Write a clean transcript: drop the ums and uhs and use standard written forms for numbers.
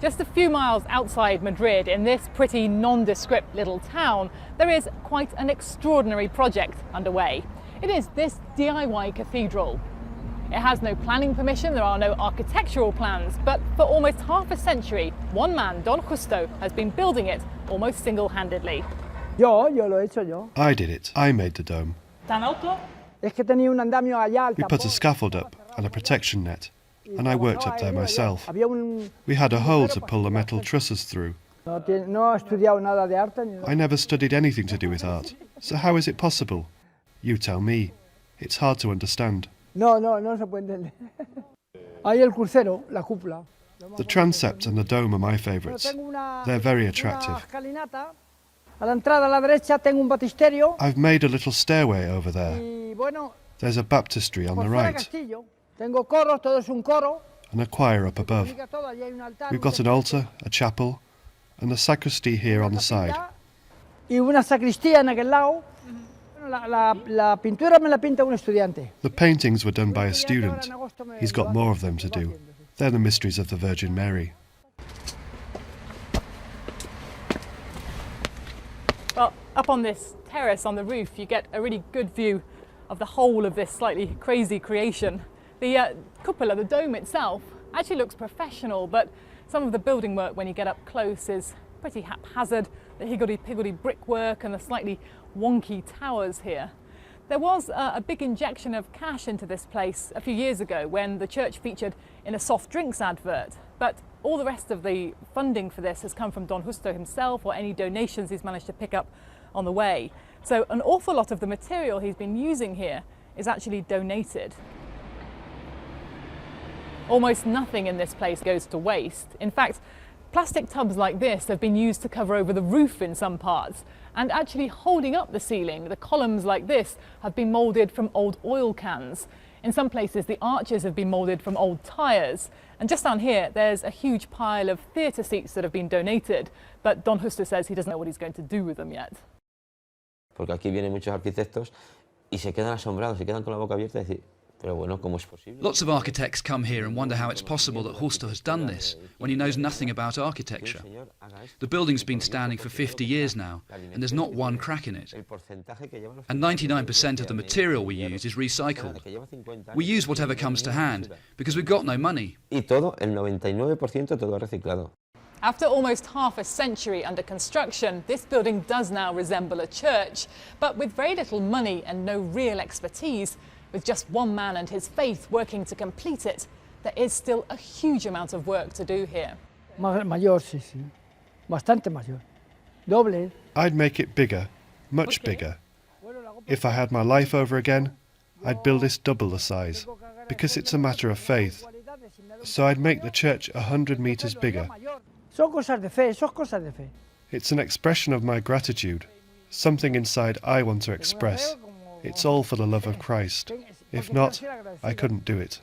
Just a few miles outside Madrid, in this pretty nondescript little town, there is quite an extraordinary project underway. It is this DIY cathedral. It has no planning permission, there are no architectural plans, but for almost half a century, one man, Don Justo, has been building it almost single-handedly. Yo lo he hecho yo. I did it. I made the dome. ¿Tan alto? Es que tenía un andamio allá. We put a scaffold up and a protection net, and I worked up there myself. Había un... We had a hole to pull the metal trusses through. No he estudiado nada de arte. I never studied anything to do with art, so how is it possible? You tell me. It's hard to understand. No se puede entender. Ahí el crucero, la cúpula. The transept and the dome are my favourites. They're very attractive. A la entrada a la derecha tengo un baptisterio. I've made a little stairway over there. Y bueno, There's a baptistry on the right, tengo coros, todo es un coro. and a choir up above. We've got an altar, a chapel, and a sacristy here on the side. Y una sacristía en aquel lado. La pintura me la pinta un estudiante. The paintings were done by a student. He's got more of them to do. They're the mysteries of the Virgin Mary. Well, up on this terrace on the roof, you get a really good view of the whole of this slightly crazy creation. The cupola, the dome itself, actually looks professional, but some of the building work when you get up close is pretty haphazard. The higgledy-piggledy brickwork and the slightly wonky towers here. There was a big injection of cash into this place a few years ago when the church featured in a soft drinks advert, but all the rest of the funding for this has come from Don Justo himself or any donations he's managed to pick up on the way. So an awful lot of the material he's been using here is actually donated. Almost nothing in this place goes to waste. In fact, plastic tubs like this have been used to cover over the roof in some parts, and actually holding up the ceiling, the columns like this have been moulded from old oil cans. In some places the arches have been moulded from old tyres, and just down here there's a huge pile of theatre seats that have been donated, but Don Justo says he doesn't know what he's going to do with them yet. Porque aquí vienen muchos arquitectos y se quedan asombrados, se quedan con la boca abierta y decir, pero bueno, ¿cómo es posible? Lots of architects come here and wonder how it's possible that Justo has done this when he knows nothing about architecture. The building's been standing for 50 years now, and there's not one crack in it. And 99% of the material we use is recycled. We use whatever comes to hand, because we've got no money. Y todo, el 99% todo reciclado. After almost half a century under construction, this building does now resemble a church, but with very little money and no real expertise, with just one man and his faith working to complete it, there is still a huge amount of work to do here. Mayor, sí. Bastante mayor. Doble. I'd make it bigger, much bigger. If I had my life over again, I'd build this double the size, because it's a matter of faith. So I'd make the church 100 meters bigger. Son cosas de fe, son cosas de fe. It's an expression of my gratitude, something inside I want to express. It's all for the love of Christ. If not, I couldn't do it.